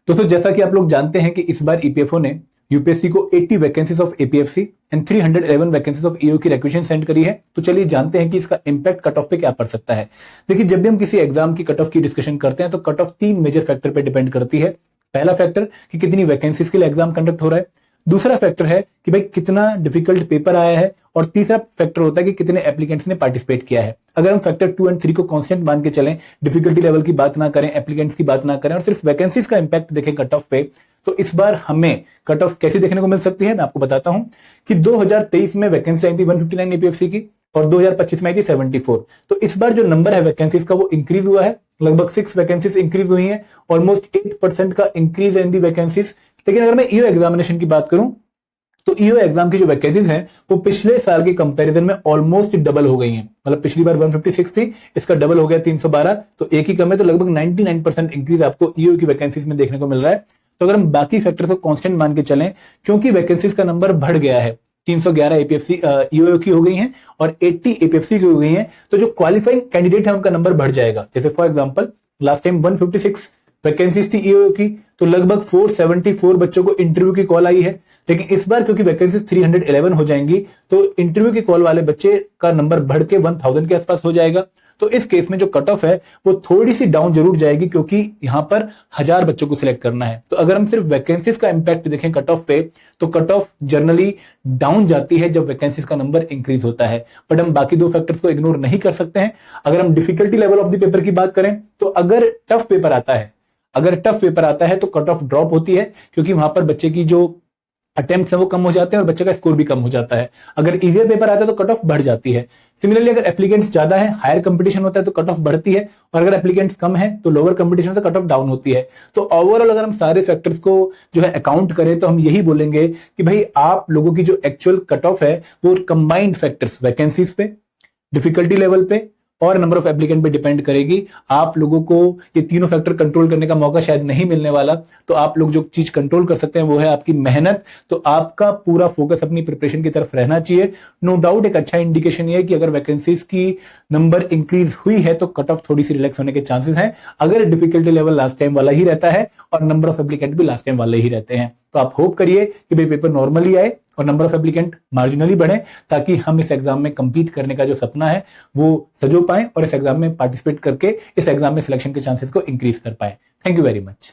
दोस्तों जैसा कि आप लोग जानते हैं कि इस बार ईपीएफओ ने यूपीएससी को 80 vacancies of APFC and 311 vacancies of EO की रिक्वेशन सेंड करी है। तो चलिए जानते हैं कि इसका इंपैक्ट कट ऑफ पे क्या पड़ सकता है। देखिए, जब भी हम किसी एग्जाम की कट ऑफ की डिस्कशन करते हैं तो कट ऑफ 3 मेजर फैक्टर पे डिपेंड करती है। पहला फैक्टर कि कितनी वैकेंसीज के लिए एग्जाम कंडक्ट हो रहा है, दूसरा फैक्टर है कि भाई कितना डिफिकल्ट पेपर आया है, और तीसरा फैक्टर होता है कि कितने एप्लीकेंट्स ने पार्टिसिपेट किया है। अगर हम फैक्टर 2 और 3 को कांस्टेंट मान के चलें, डिफिकल्टी लेवल की बात ना करें, एप्लीकेंट्स की बात ना करें और सिर्फ वैकेंसीज का इंपैक्ट देखें कट ऑफ पे, तो इस बार हमें कट ऑफ कैसी देखने को मिल सकती है मैं आपको बताता हूं कि 2023 में वैकेंसी आई थी 159 एपीएफसी की और 2025 में आई थी 74। तो इस बार जो नंबर है वैकेंसीज का वो इंक्रीज हुआ है, लगभग 6 वैकेंसीज इंक्रीज हुई हैं, ऑलमोस्ट 8% का इंक्रीज है इन दी वैकेंसीज। लेकिन अगर मैं ईओ एग्जामिनेशन की बात करूं तो ईओ एग्जाम की जो वैकेंसीज हैं वो पिछले साल के कंपैरिजन में ऑलमोस्ट डबल हो गई हैं। मतलब पिछली बार 156 थी, इसका डबल हो गया 312, तो एक ही कम है। तो लगभग 99% इंक्रीज आपको ईओ की वैकेंसीज में देखने को मिल रहा है। तो अगर हम बाकी फैक्टर्स को कांस्टेंट मान के चलें, क्योंकि वैकेंसीज का नंबर बढ़ गया है, 311 एपीएफसी ईओ की हो गई हैं और 80 एपीएफसी की हो गई हैं, तो जो क्वालिफाइंग कैंडिडेट है उनका नंबर बढ़ जाएगा। जैसे for example last time 156 vacancies थी ईओ की, तो लगभग 474 बच्चों को इंटरव्यू की कॉल आई है। लेकिन इस बार क्योंकि वैकेंसीज 311 हो जाएंगी, तो इंटरव्यू की कॉल वाले बच्चे का नंबर बढ़ के 1000 के आसपास हो जाएगा। तो इस केस में जो कट ऑफ है वो थोड़ी सी डाउन जरूर जाएगी, क्योंकि यहां पर 1000 बच्चों को सिलेक्ट करना है। तो अगर हम सिर्फ वैकेंसीज का इंपैक्ट देखें कट ऑफ पे, तो कट ऑफ जनरली डाउन जाती है जब वैकेंसीज का नंबर इंक्रीज होता है। बट हम बाकी दो फैक्टर्स को इग्नोर नहीं कर सकते हैं। अगर हम difficulty level of the paper की बात करें, तो अगर टफ पेपर आता है तो कट ऑफ ड्रॉप होती है, क्योंकि वहां पर बच्चे की जो अटेम्प्ट है वो कम हो जाते हैं और बच्चे का स्कोर भी कम हो जाता है। अगर इजियर पेपर आता है तो कट ऑफ बढ़ जाती है। सिमिलरली अगर एप्लीकेंट्स ज्यादा है, हायर कंपटीशन होता है तो कट ऑफ बढ़ती है, और अगर एप्लीकेंट्स कम है तो लोअर कंपटीशन से कट ऑफ डाउन होती है। तो ओवरऑल अगर हम सारे फैक्टर्स को जो है अकाउंट करें, तो हम यही बोलेंगे कि भाई आप लोगों की जो एक्चुअल कट ऑफ है वो कंबाइंड फैक्टर्स वैकेंसीज पे, डिफिकल्टी लेवल पे और नंबर ऑफ एप्लीकेंट पे डिपेंड करेगी। आप लोगों को ये तीनों फैक्टर कंट्रोल करने का मौका शायद नहीं मिलने वाला। तो आप लोग जो चीज कंट्रोल कर सकते हैं वो है आपकी मेहनत। तो आपका पूरा फोकस अपनी प्रिपरेशन की तरफ रहना चाहिए। नो डाउट एक अच्छा इंडिकेशन ये है कि अगर वैकेंसीज की नंबर इंक्रीज हुई है तो कट ऑफ थोड़ी सी रिलैक्स होने के चांसेस हैं। अगर डिफिकल्टी लेवल लास्ट टाइम वाला ही रहता है और नंबर ऑफ एप्लीकेंट भी लास्ट टाइम वाले ही रहते हैं, तो आप होप करिए कि भाई पेपर नॉर्मली आए और नंबर ऑफ एप्लीकेंट मार्जिनली बढ़े, ताकि हम इस एग्जाम में कंपीट करने का जो सपना है वो सजो पाए और इस एग्जाम में पार्टिसिपेट करके इस एग्जाम में सिलेक्शन के चांसेस को इंक्रीज कर पाए। Thank you very much.